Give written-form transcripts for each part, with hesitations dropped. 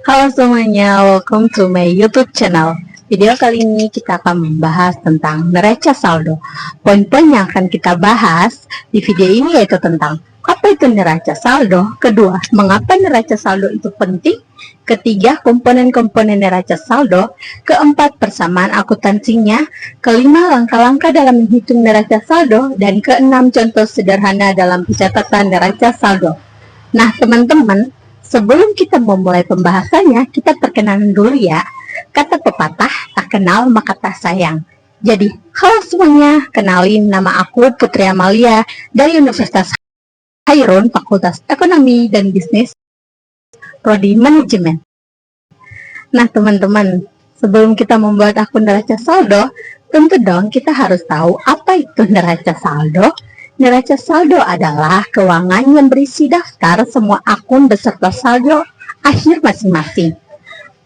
Halo semuanya, welcome to my YouTube channel. Video kali ini kita akan membahas tentang neraca saldo. Poin-poin yang akan kita bahas di video ini yaitu tentang apa itu neraca saldo, kedua, mengapa neraca saldo itu penting, ketiga, komponen-komponen neraca saldo, keempat, persamaan akuntansinya, kelima, langkah-langkah dalam menghitung neraca saldo, dan keenam, contoh sederhana dalam pencatatan neraca saldo. Nah, teman-teman, sebelum kita memulai pembahasannya, kita perkenalan dulu ya. Kata pepatah, tak kenal maka tak sayang. Jadi, halo semuanya, kenalin nama aku Putri Amalia dari Universitas Hairun, Fakultas Ekonomi dan Bisnis, Prodi Manajemen. Nah teman-teman, sebelum kita membuat akun neraca saldo, tentu dong kita harus tahu apa itu neraca saldo. Neraca saldo adalah keuangan yang berisi daftar semua akun beserta saldo akhir masing-masing.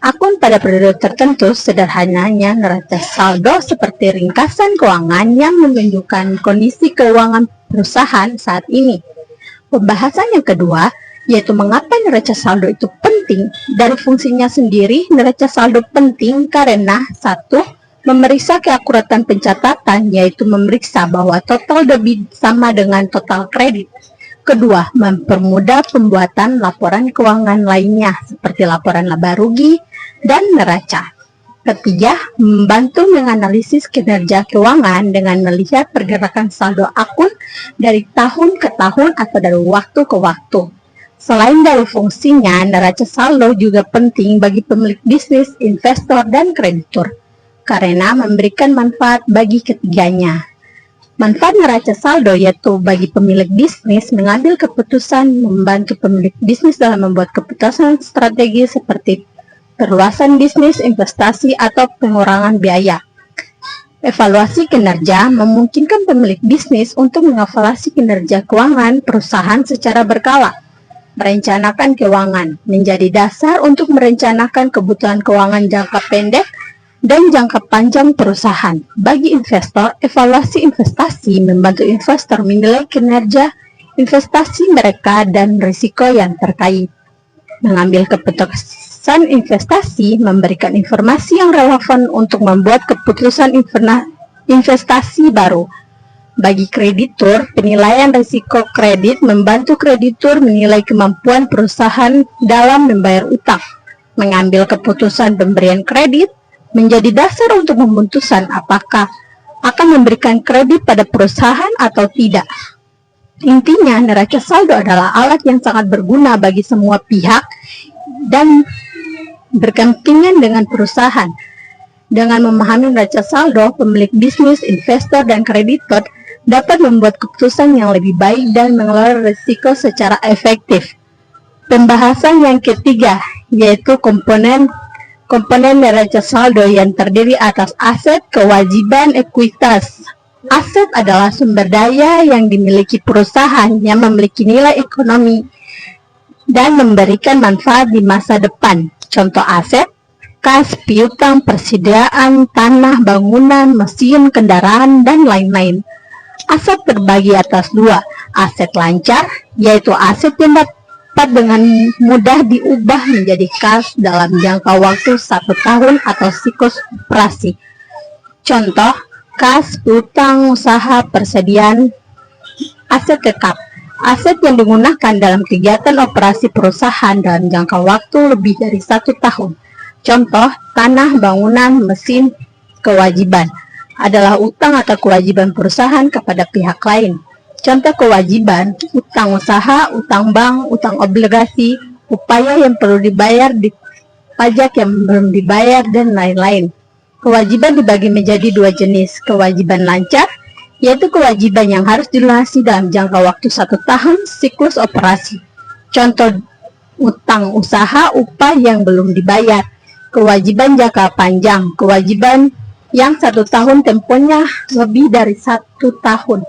Akun pada periode tertentu, sederhananya neraca saldo seperti ringkasan keuangan yang menunjukkan kondisi keuangan perusahaan saat ini. Pembahasan yang kedua, yaitu mengapa neraca saldo itu penting. Dari fungsinya sendiri, neraca saldo penting karena satu, memeriksa keakuratan pencatatan, yaitu memeriksa bahwa total debit sama dengan total kredit. Kedua, mempermudah pembuatan laporan keuangan lainnya, seperti laporan laba rugi dan neraca. Ketiga, membantu menganalisis kinerja keuangan dengan melihat pergerakan saldo akun dari tahun ke tahun atau dari waktu ke waktu. Selain dari fungsinya, neraca saldo juga penting bagi pemilik bisnis, investor, dan kreditur, karena memberikan manfaat bagi ketiganya. Manfaat neraca saldo yaitu bagi pemilik bisnis mengambil keputusan, membantu pemilik bisnis dalam membuat keputusan strategi seperti perluasan bisnis, investasi, atau pengurangan biaya. Evaluasi kinerja memungkinkan pemilik bisnis untuk mengevaluasi kinerja keuangan perusahaan secara berkala. Merencanakan keuangan menjadi dasar untuk merencanakan kebutuhan keuangan jangka pendek dan jangka panjang perusahaan. Bagi investor, evaluasi investasi membantu investor menilai kinerja investasi mereka dan risiko yang terkait. Mengambil keputusan investasi memberikan informasi yang relevan untuk membuat keputusan investasi baru. Bagi kreditur, penilaian risiko kredit membantu kreditur menilai kemampuan perusahaan dalam membayar utang. Mengambil keputusan pemberian kredit menjadi dasar untuk memutuskan apakah akan memberikan kredit pada perusahaan atau tidak. Intinya, neraca saldo adalah alat yang sangat berguna bagi semua pihak dan berkepentingan dengan perusahaan. Dengan memahami neraca saldo, pemilik bisnis, investor, dan kreditor dapat membuat keputusan yang lebih baik dan mengelola risiko secara efektif. Pembahasan yang ketiga, yaitu komponen neraca saldo yang terdiri atas aset, kewajiban, ekuitas. Aset adalah sumber daya yang dimiliki perusahaan yang memiliki nilai ekonomi dan memberikan manfaat di masa depan. Contoh aset, kas, piutang, persediaan, tanah, bangunan, mesin, kendaraan, dan lain-lain. Aset terbagi atas dua, aset lancar, yaitu aset yang dapat dengan mudah diubah menjadi kas dalam jangka waktu 1 tahun atau siklus operasi. Contoh, kas, piutang, usaha, persediaan. Aset tetap, aset yang digunakan dalam kegiatan operasi perusahaan dalam jangka waktu lebih dari 1 tahun. Contoh, tanah, bangunan, mesin. Kewajiban adalah utang atau kewajiban perusahaan kepada pihak lain. Contoh kewajiban, utang usaha, utang bank, utang obligasi, upaya yang perlu dibayar, pajak yang belum dibayar, dan lain-lain. Kewajiban dibagi menjadi 2 jenis, kewajiban lancar, yaitu kewajiban yang harus dilunasi dalam jangka waktu 1 tahun siklus operasi. Contoh utang usaha, upah yang belum dibayar. Kewajiban jangka panjang, kewajiban yang 1 tahun temponya lebih dari 1 tahun.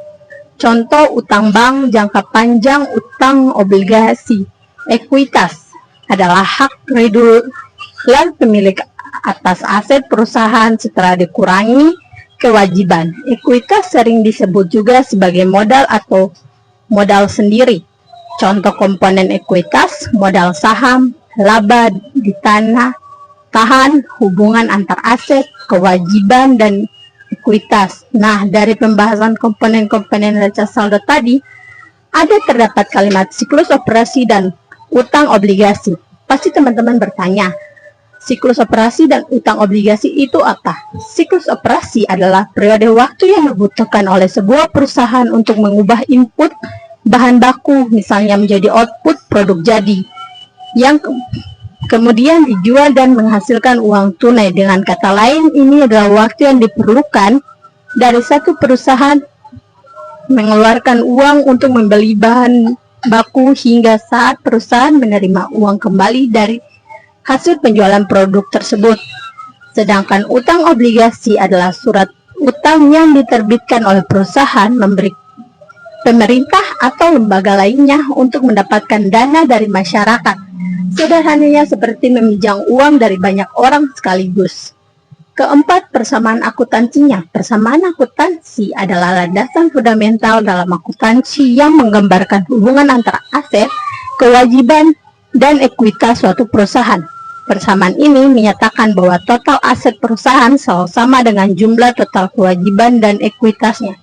Contoh utang bank jangka panjang, utang obligasi. Ekuitas adalah hak kreditulan pemilik atas aset perusahaan setelah dikurangi kewajiban. Ekuitas sering disebut juga sebagai modal atau modal sendiri. Contoh komponen ekuitas, modal saham, laba di tanah, tahan, hubungan antar aset, kewajiban, dan ekuitas. Nah, dari pembahasan komponen-komponen neraca saldo tadi, terdapat kalimat siklus operasi dan utang obligasi. Pasti teman-teman bertanya, siklus operasi dan utang obligasi itu apa? Siklus operasi adalah periode waktu yang dibutuhkan oleh sebuah perusahaan untuk mengubah input bahan baku, misalnya menjadi output produk jadi, yang kemudian dijual dan menghasilkan uang tunai. Dengan kata lain, ini adalah waktu yang diperlukan dari satu perusahaan mengeluarkan uang untuk membeli bahan baku hingga saat perusahaan menerima uang kembali dari hasil penjualan produk tersebut. Sedangkan utang obligasi adalah surat utang yang diterbitkan oleh perusahaan, memberi pemerintah atau lembaga lainnya untuk mendapatkan dana dari masyarakat. Sederhananya seperti meminjam uang dari banyak orang sekaligus. Keempat, persamaan akuntansinya. Persamaan akuntansi adalah landasan fundamental dalam akuntansi yang menggambarkan hubungan antara aset, kewajiban, dan ekuitas suatu perusahaan. Persamaan ini menyatakan bahwa total aset perusahaan selalu sama dengan jumlah total kewajiban dan ekuitasnya.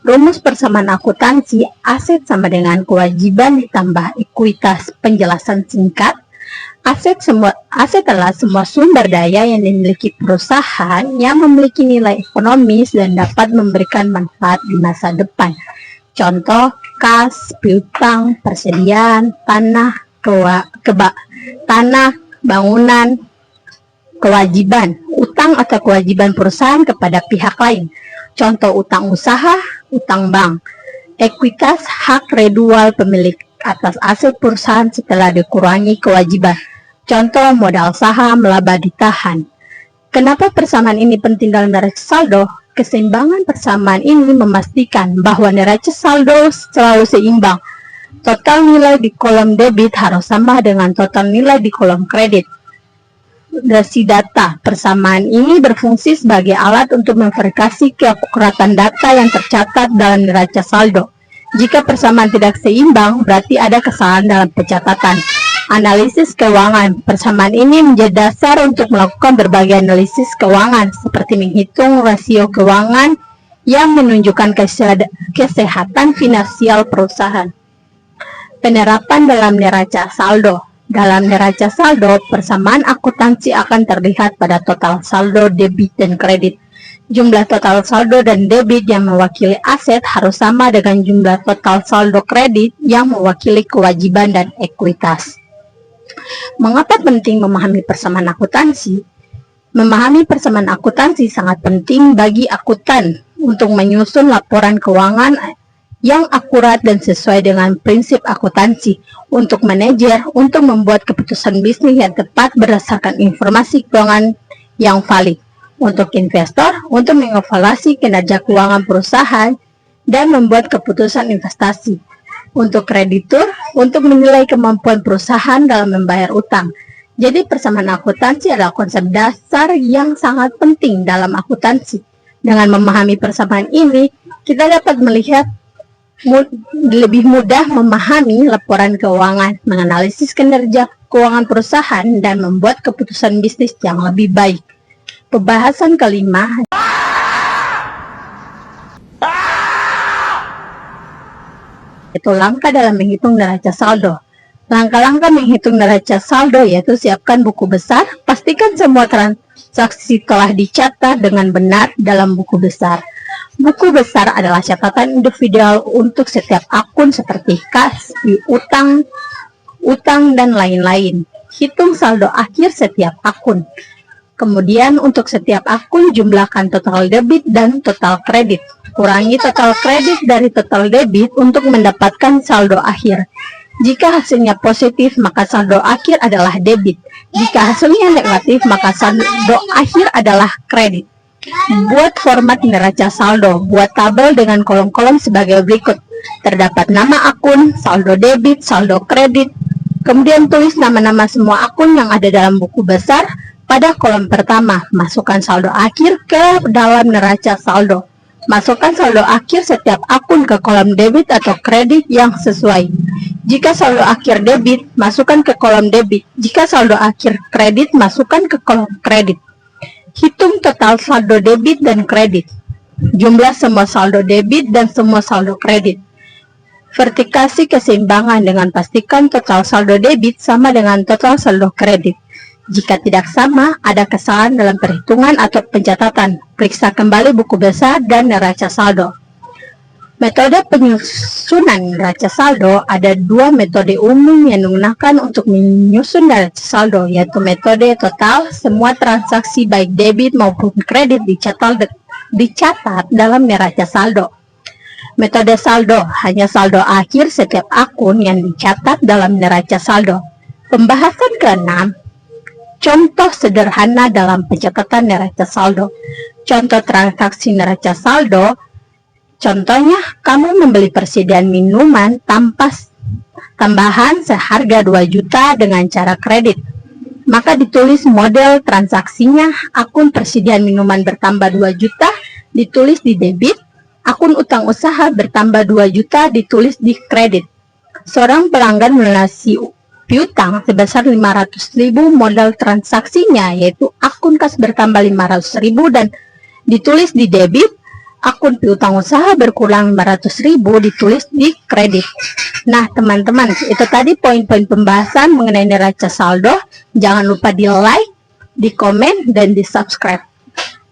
Rumus persamaan akuntansi, aset sama dengan kewajiban ditambah ekuitas. Penjelasan singkat, aset adalah semua sumber daya yang dimiliki perusahaan yang memiliki nilai ekonomis dan dapat memberikan manfaat di masa depan. Contoh, kas, piutang, persediaan, tanah, bangunan, kewajiban, utang atau kewajiban perusahaan kepada pihak lain. Contoh, utang usaha, utang bank. Ekuitas, hak redual pemilik atas aset perusahaan setelah dikurangi kewajiban. Contoh, modal saham, laba ditahan. Kenapa persamaan ini penting dalam neraca saldo? Keseimbangan persamaan ini memastikan bahwa neraca saldo selalu seimbang. Total nilai di kolom debit harus sama dengan total nilai di kolom kredit. Dari data, persamaan ini berfungsi sebagai alat untuk memverifikasi keakuratan data yang tercatat dalam neraca saldo. Jika persamaan tidak seimbang, berarti ada kesalahan dalam pencatatan. Analisis keuangan. Persamaan ini menjadi dasar untuk melakukan berbagai analisis keuangan, seperti menghitung rasio keuangan yang menunjukkan kesehatan finansial perusahaan. Penerapan dalam neraca saldo. Dalam neraca saldo, persamaan akuntansi akan terlihat pada total saldo debit dan kredit. Jumlah total saldo dan debit yang mewakili aset harus sama dengan jumlah total saldo kredit yang mewakili kewajiban dan ekuitas. Mengapa penting memahami persamaan akuntansi? Memahami persamaan akuntansi sangat penting bagi akuntan untuk menyusun laporan keuangan yang akurat dan sesuai dengan prinsip akuntansi, untuk manajer, untuk membuat keputusan bisnis yang tepat berdasarkan informasi keuangan yang valid, untuk investor, untuk mengevaluasi kinerja keuangan perusahaan dan membuat keputusan investasi, untuk kreditur, untuk menilai kemampuan perusahaan dalam membayar utang. Jadi persamaan akuntansi adalah konsep dasar yang sangat penting dalam akuntansi. Dengan memahami persamaan ini, kita dapat melihat lebih mudah memahami laporan keuangan, menganalisis kinerja keuangan perusahaan, dan membuat keputusan bisnis yang lebih baik. Pembahasan kelima, yaitu langkah dalam menghitung neraca saldo. Langkah-langkah menghitung neraca saldo yaitu siapkan buku besar, pastikan semua transaksi telah dicatat dengan benar dalam buku besar. Buku besar adalah catatan individual untuk setiap akun seperti kas, utang, dan lain-lain. Hitung saldo akhir setiap akun. Kemudian untuk setiap akun jumlahkan total debit dan total kredit. Kurangi total kredit dari total debit untuk mendapatkan saldo akhir. Jika hasilnya positif, maka saldo akhir adalah debit. Jika hasilnya negatif, maka saldo akhir adalah kredit. Buat format neraca saldo. Buat tabel dengan kolom-kolom sebagai berikut. Terdapat nama akun, saldo debit, saldo kredit. Kemudian tulis nama-nama semua akun yang ada dalam buku besar pada kolom pertama. Masukkan saldo akhir ke dalam neraca saldo. Masukkan saldo akhir setiap akun ke kolom debit atau kredit yang sesuai. Jika saldo akhir debit, masukkan ke kolom debit. Jika saldo akhir kredit, masukkan ke kolom kredit. Hitung total saldo debit dan kredit. Jumlah semua saldo debit dan semua saldo kredit. Verifikasi keseimbangan dengan pastikan total saldo debit sama dengan total saldo kredit. Jika tidak sama, ada kesalahan dalam perhitungan atau pencatatan. Periksa kembali buku besar dan neraca saldo. Metode penyusunan neraca saldo, ada dua metode umum yang digunakan untuk menyusun neraca saldo, yaitu metode total, semua transaksi baik debit maupun kredit dicatat dalam neraca saldo. Metode saldo, hanya saldo akhir setiap akun yang dicatat dalam neraca saldo. Pembahasan ke-6, contoh sederhana dalam pencatatan neraca saldo. Contoh transaksi neraca saldo, contohnya kamu membeli persediaan minuman tanpa tambahan seharga 2 juta dengan cara kredit. Maka ditulis model transaksinya, akun persediaan minuman bertambah 2 juta ditulis di debit, akun utang usaha bertambah 2 juta ditulis di kredit. Seorang pelanggan melunasi piutang sebesar 500.000, modal transaksinya yaitu akun kas bertambah 500.000 dan ditulis di debit, akun piutang usaha berkurang 500.000 ditulis di kredit. Nah teman-teman, itu tadi poin-poin pembahasan mengenai neraca saldo. Jangan lupa di like, di komen, dan di subscribe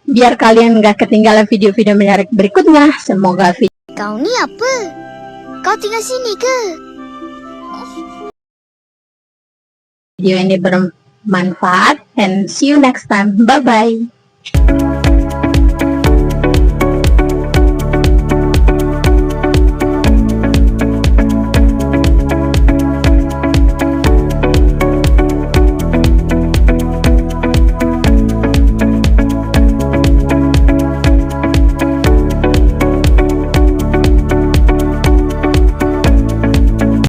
biar kalian nggak ketinggalan video-video menarik berikutnya. Semoga Kau ni apa? Kau tinggal sini ke? video ini bermanfaat, and see you next time. Bye bye.